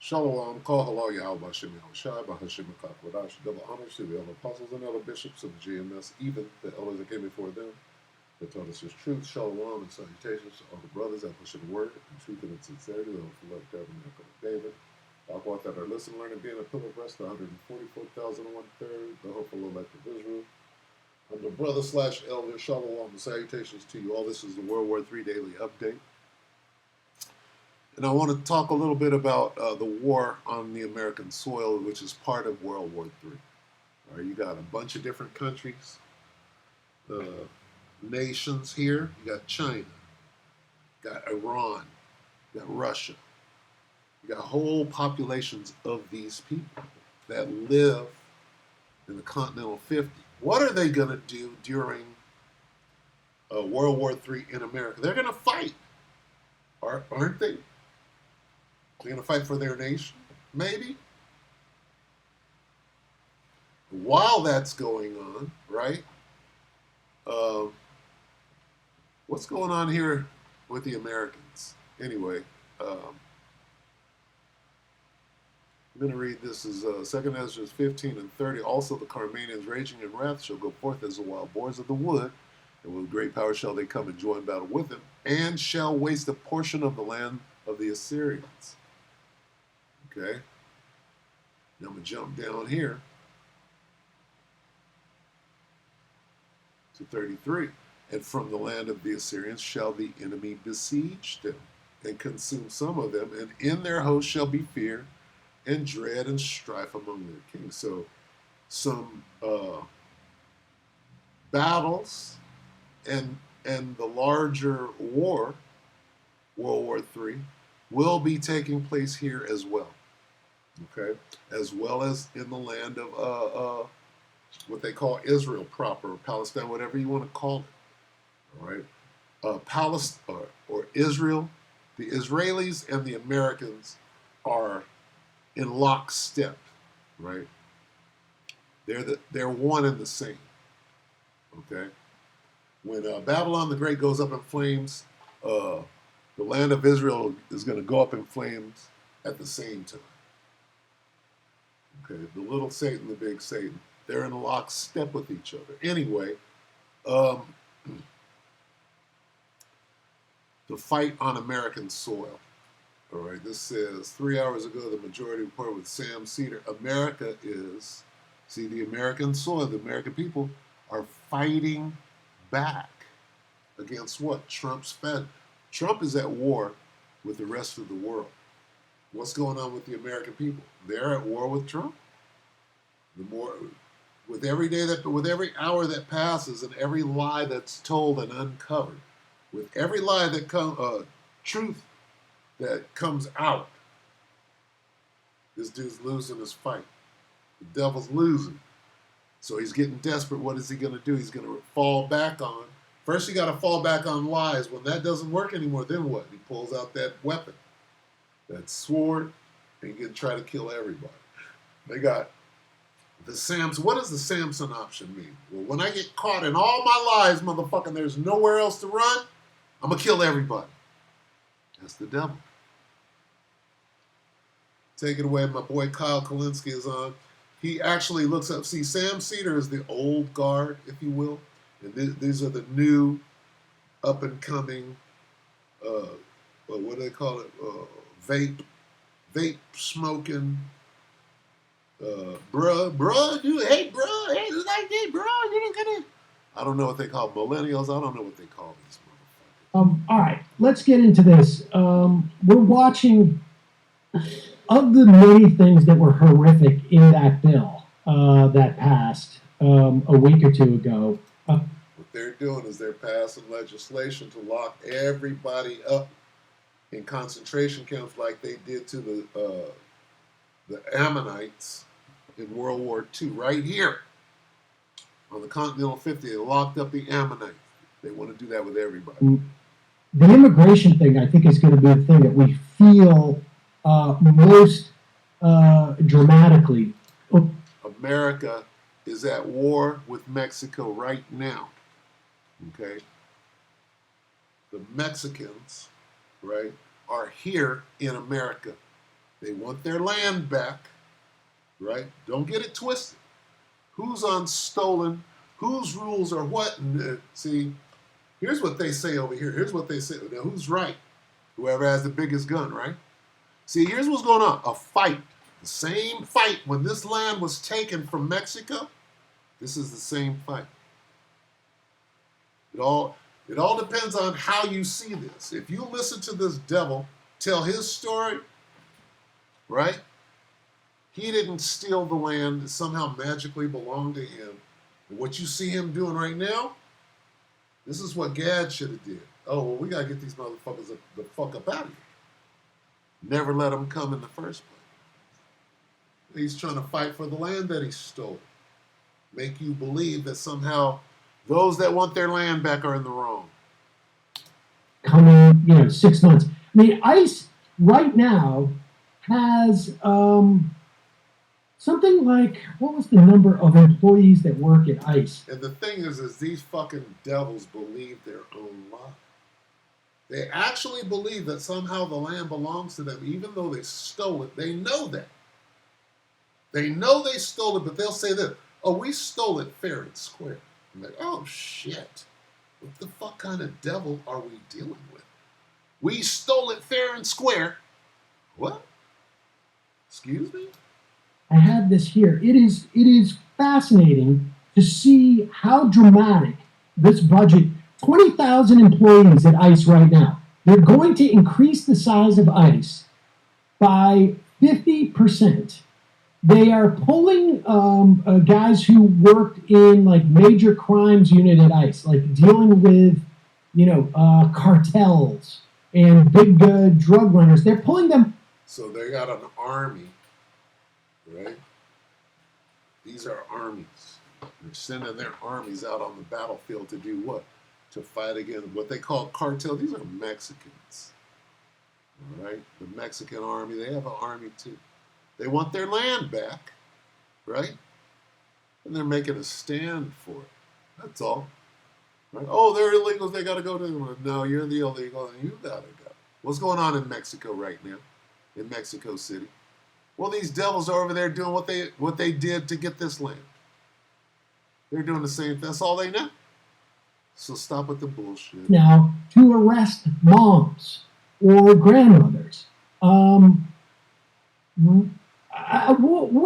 Shalom, call hello, Yahweh Hashem Yahushai, Bahashim Kakwadash, double honors to the elder apostles and elder bishops of the GMS, even the elders that came before them, that taught us his truth. Shalom and salutations to all the brothers that push the word in truth and in sincerity, the love tabernacle of David. I want that our listen, learn, and being a pillar of rest, the 144,001 the hopeful elect of Israel. I'm the brother slash elder. Shalom and salutations to you all. This is the World War III Daily Update. And I want to talk a little bit about the war on the American soil, which is part of World War III. All right, you got a bunch of different countries, nations here. You got China, you got Iran, you got Russia. You got whole populations of these people that live in the continental 50. What are they going to do during World War III in America? They're going to fight, aren't they? They're going to fight for their nation, maybe. While that's going on, right? What's going on here with the Americans? Anyway, I'm going to read this as 2 Ezra 15 and 30. Also the Carmanians raging in wrath shall go forth as the wild boars of the wood, and with great power shall they come and join battle with them, and shall waste a portion of the land of the Assyrians. Okay. Now I'm going to jump down here to 33. And from the land of the Assyrians shall the enemy besiege them, and consume some of them, and in their host shall be fear, and dread, and strife among their kings. So some battles and the larger war, World War III, will be taking place here as well. Okay, as well as in the land of what they call Israel proper, or Palestine, whatever you want to call it. All right, Palestine or Israel, the Israelis and the Americans are in lockstep, right? They're one and the same. Okay, when Babylon the Great goes up in flames, the land of Israel is going to go up in flames at the same time. Okay, the little Satan, the big Satan, they're in lockstep with each other. Anyway, the fight on American soil. All right, this says 3 hours ago, the majority report with Sam Cedar. America is, see, the American soil, the American people are fighting back against what? Trump's Fed. Trump is at war with the rest of the world. What's going on with the American people? They're at war with Trump. With every hour that passes and every lie that's told and uncovered, with every lie that truth that comes out, this dude's losing his fight. The devil's losing. So he's getting desperate. What is he going to do? He's going to fall back on. First, you got to fall back on lies. When that doesn't work anymore, then what? He pulls out that weapon, that sword, and he's going to try to kill everybody. They got the Samson. What does the Samson option mean? Well, when I get caught in all my lies, motherfucker, there's nowhere else to run, I'm going to kill everybody. That's the devil. Take it away. My boy Kyle Kalinske is on. He actually looks up. See, Sam Cedar is the old guard, if you will. And these are the new, up-and-coming, what do they call it? Vape smoking, bruh, hey, it's like that, bruh, you're gonna. I don't know what they call millennials. I don't know what they call these motherfuckers. All right, let's get into this. We're watching, of the many things that were horrific in that bill that passed a week or two ago. What they're doing is they're passing legislation to lock everybody up in concentration camps like they did to the Ammonites in World War II. Right here on the Continental 50, they locked up the Ammonites. They want to do that with everybody. The immigration thing, I think, is going to be the thing that we feel most dramatically. America is at war with Mexico right now. Okay? The Mexicans, right, are here in America. They want their land back, right? Don't get it twisted. Who's on stolen? Whose rules are what? And, see, here's what they say over here. Here's what they say. Now, who's right? Whoever has the biggest gun, right? See, here's what's going on. A fight. The same fight when this land was taken from Mexico. This is the same fight. It all depends on how you see this. If you listen to this devil tell his story, right? He didn't steal the land. It somehow magically belonged to him. And what you see him doing right now, this is what Gad should have did. Oh, well, we got to get these motherfuckers the fuck up out of here. Never let them come in the first place. He's trying to fight for the land that he stole. Make you believe that somehow those that want their land back are in the wrong. Coming, 6 months. I mean, ICE right now has something like, what was the number of employees that work at ICE? And the thing is these fucking devils believe their own lie. They actually believe that somehow the land belongs to them, even though they stole it. They know that. They know they stole it, but they'll say this, oh, we stole it fair and square. I'm like, oh, shit. What the fuck kind of devil are we dealing with? We stole it fair and square. What? Excuse me? I have this here. It is fascinating to see how dramatic this budget, 20,000 employees at ICE right now. They're going to increase the size of ICE by 50%. They are pulling guys who worked in like major crimes unit at ICE, like dealing with, cartels and big drug runners. They're pulling them. So they got an army, right? These are armies. They're sending their armies out on the battlefield to do what? To fight against what they call cartel. These are Mexicans, all right? The Mexican army, they have an army too. They want their land back, right? And they're making a stand for it. That's all. Right? Oh, they're illegals. They got to go to them. No, you're the illegal, and you got to go. What's going on in Mexico right now? In Mexico City? Well, these devils are over there doing what they did to get this land. They're doing the same thing. That's all they know. So stop with the bullshit. Now, to arrest moms or grandmothers. What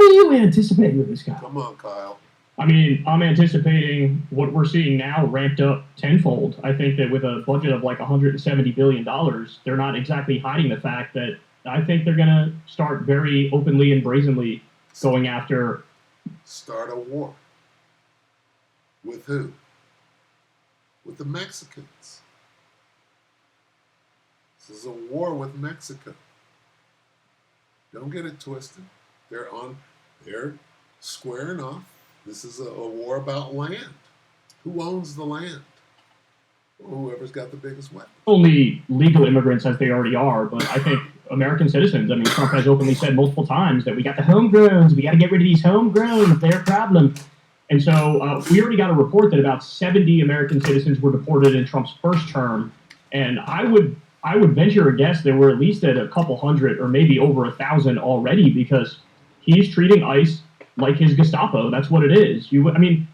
are you anticipating with this guy? Come on, Kyle. I mean, I'm anticipating what we're seeing now ramped up tenfold. I think that with a budget of like $170 billion, they're not exactly hiding the fact that I think they're going to start very openly and brazenly going after. Start a war. With who? With the Mexicans. This is a war with Mexico. Don't get it twisted. They're squaring off. This is a war about land. Who owns the land? Well, whoever's got the biggest weapon. Only legal immigrants as they already are, but I think American citizens. I mean, Trump has openly said multiple times that we got the homegrowns. We got to get rid of these homegrown. They're a problem. And so we already got a report that about 70 American citizens were deported in Trump's first term. And I would venture a guess there were at least at a couple hundred or maybe over 1,000 already, because he's treating ICE like his Gestapo. That's what it is.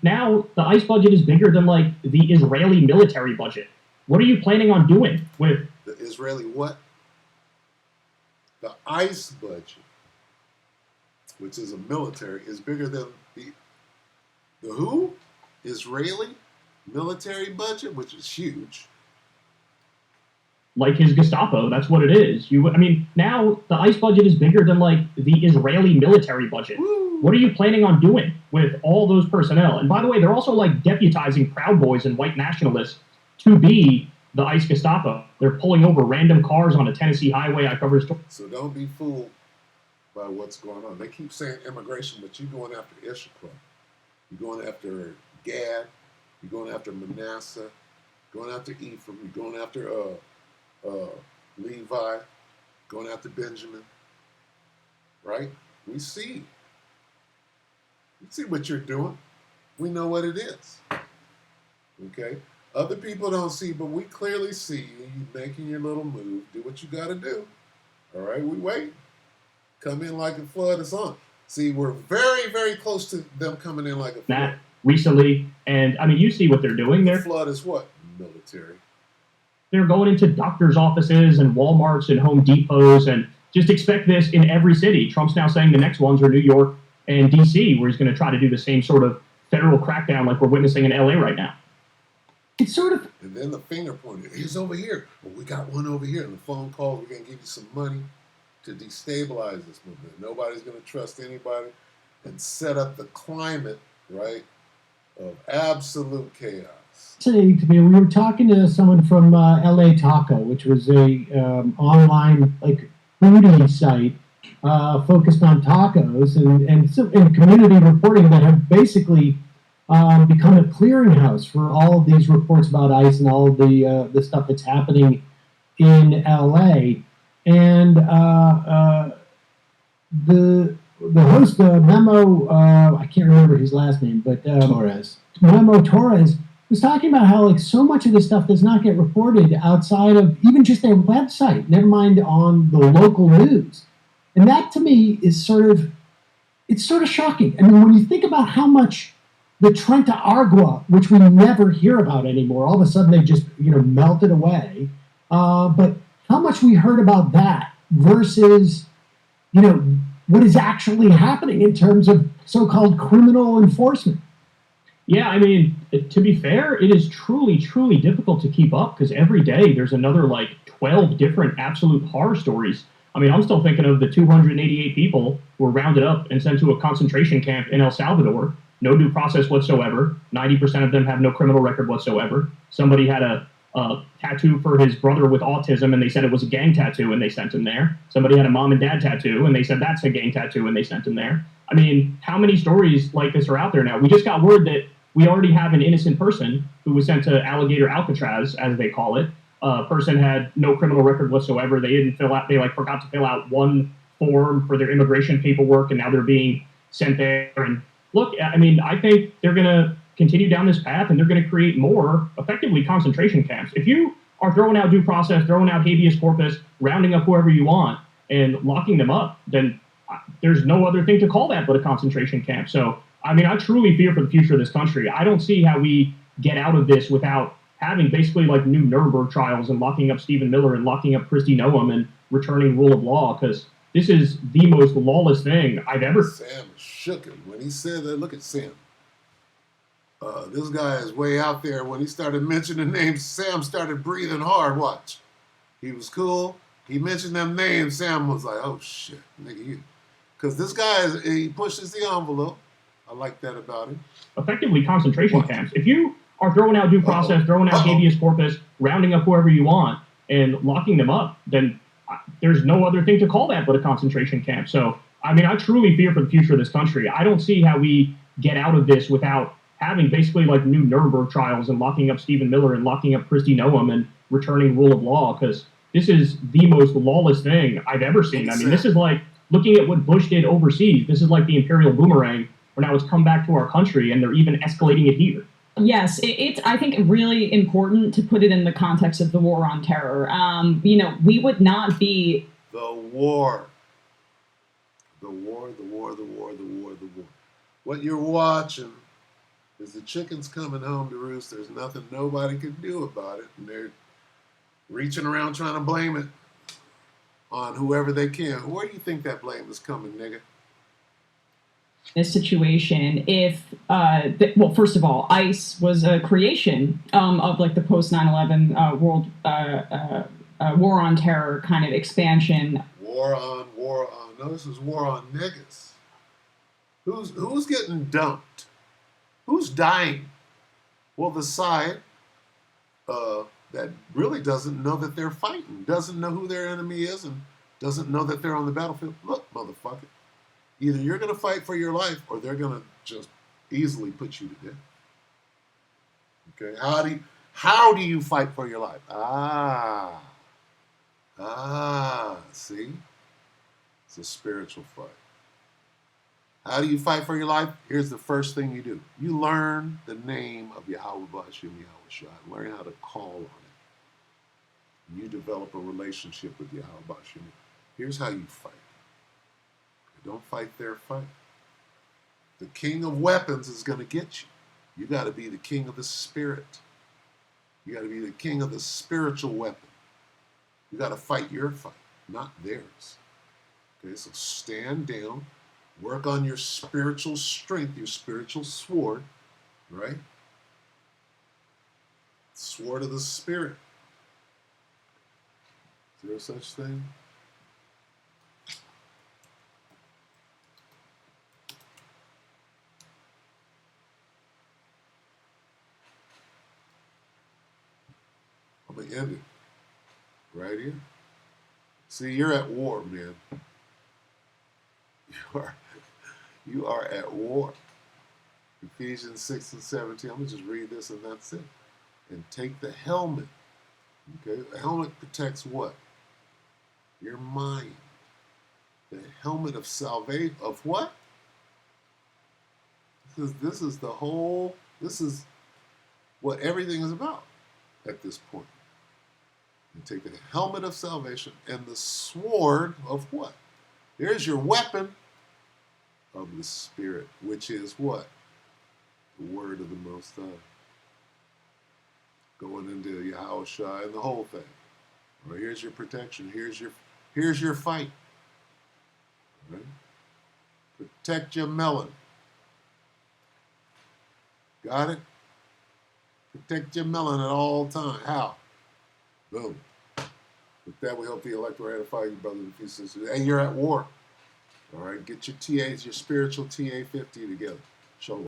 Now the ICE budget is bigger than like the Israeli military budget. What are you planning on doing with the Israeli what? The ICE budget, which is a military, is bigger than the who? Israeli military budget, which is huge. Like his Gestapo, that's what it is. Now the ICE budget is bigger than like the Israeli military budget. Woo. What are you planning on doing with all those personnel? And by the way, they're also like deputizing Proud Boys and white nationalists to be the ICE Gestapo. They're pulling over random cars on a Tennessee highway. I covered a story. So don't be fooled by what's going on. They keep saying immigration, but you're going after Issachar. You're going after Gad. You're going after Manasseh. Going after Ephraim. You're going after Levi, going after Benjamin, right? We see what you're doing. We know what it is, okay? Other people don't see, but we clearly see you making your little move. Do what you got to do, all right? We wait. Come in like a flood, it's on. See, we're very, very close to them coming in like a flood. That recently, and I mean, you see what they're doing The there. flood is what? Military. They're going into doctors' offices and Walmarts and Home Depots, and just expect this in every city. Trump's now saying the next ones are New York and DC, where he's going to try to do the same sort of federal crackdown like we're witnessing in LA right now. It's sort of, And then the finger pointed. He's over here. Well, we got one over here. And the phone calls. We're going to give you some money to destabilize this movement. Nobody's going to trust anybody, and set up the climate, right, of absolute chaos. fascinating to me. We were talking to someone from LA Taco, which was a online like foodie site focused on tacos and community reporting that have basically become a clearinghouse for all of these reports about ICE and all of the stuff that's happening in LA. And the host, Memo, I can't remember his last name, but Torres. Memo Torres was talking about how like so much of this stuff does not get reported outside of even just their website, never mind on the local news. And that to me is sort of shocking. I mean, when you think about how much the Trenta Agua, which we never hear about anymore, all of a sudden they just melted away. But how much we heard about that versus what is actually happening in terms of so-called criminal enforcement. Yeah, I mean, to be fair, it is truly, truly difficult to keep up because every day there's another like 12 different absolute horror stories. I mean, I'm still thinking of the 288 people who were rounded up and sent to a concentration camp in El Salvador. No due process whatsoever. 90% of them have no criminal record whatsoever. Somebody had a tattoo for his brother with autism, and they said it was a gang tattoo, and they sent him there. Somebody had a mom and dad tattoo, and they said that's a gang tattoo, and they sent him there. I mean, how many stories like this are out there now? We just got word that we already have an innocent person who was sent to Alligator Alcatraz, as they call it. Person had no criminal record whatsoever. They didn't fill out, they like forgot to fill out one form for their immigration paperwork, and now they're being sent there. And look, I mean, I think they're going to continue down this path, and they're going to create more effectively concentration camps. If you are throwing out due process, throwing out habeas corpus, rounding up whoever you want, and locking them up, then there's no other thing to call that but a concentration camp. So, I mean, I truly fear for the future of this country. I don't see how we get out of this without having basically like new Nuremberg trials and locking up Stephen Miller and locking up Christy Noam and returning rule of law, because this is the most lawless thing I've ever. Sam shook him when he said that. Look at Sam. This guy is way out there. When he started mentioning names, Sam started breathing hard. Watch. He was cool. He mentioned them names. Sam was like, oh, shit, nigga, you. Because this guy, he pushes the envelope. I like that about him. Effectively concentration camps. If you are throwing out due process, throwing out habeas corpus, rounding up whoever you want, and locking them up, then there's no other thing to call that but a concentration camp. So, I mean, I truly fear for the future of this country. I don't see how we get out of this without having basically like new Nuremberg trials and locking up Stephen Miller and locking up Christy Noam and returning rule of law, because this is the most lawless thing I've ever seen. I mean, this is like looking at what Bush did overseas. This is like the imperial boomerang, where now it's come back to our country, and they're even escalating it here. Yes, it's, I think, really important to put it in the context of the war on terror. We would not be... The war. The war, the war, the war, the war, the war. What you're watching is the chickens coming home to roost. There's nothing nobody can do about it. And they're reaching around trying to blame it on whoever they can. Where do you think that blame is coming, nigga? This situation, if well, first of all, ICE was a creation of like the post 9/11 world war on terror kind of expansion. War on. No, this is war on niggas. Who's getting dumped? Who's dying? Well, the side that really doesn't know that they're fighting, doesn't know who their enemy is, and doesn't know that they're on the battlefield. Look, motherfucker. Either you're going to fight for your life, or they're going to just easily put you to death. Okay, how do you fight for your life? See? It's a spiritual fight. How do you fight for your life? Here's the first thing you do. You learn the name of Yahweh Ba'ashem Yahweh Shai. Learn how to call on it. You develop a relationship with Yahweh Ba'ashem. Here's how you fight. Don't fight their fight. The king of weapons is going to get you. You got to be the king of the spirit. You got to be the king of the spiritual weapon. You got to fight your fight, not theirs. Okay, so stand down, work on your spiritual strength, your spiritual sword, right? Sword of the Spirit. Is there such thing? I'm going to end it right here. See, you're at war, man. You are at war. Ephesians 6 and 17. I'm going to just read this and that's it. And take the helmet. Okay, the helmet protects what? Your mind. The helmet of salvation of what? This is the whole. This is what everything is about at this point. And take the helmet of salvation and the sword of what? There's your weapon of the Spirit, which is what? The word of the Most High. Going into Yahushua and the whole thing. Well, here's your protection. Here's your fight. Right? Protect your melon. Got it? Protect your melon at all times. How? Boom. With that, we hope the elect will ratify you, brothers and sisters. And you're at war. All right? Get your TAs, your spiritual TA 50 together. Shalom.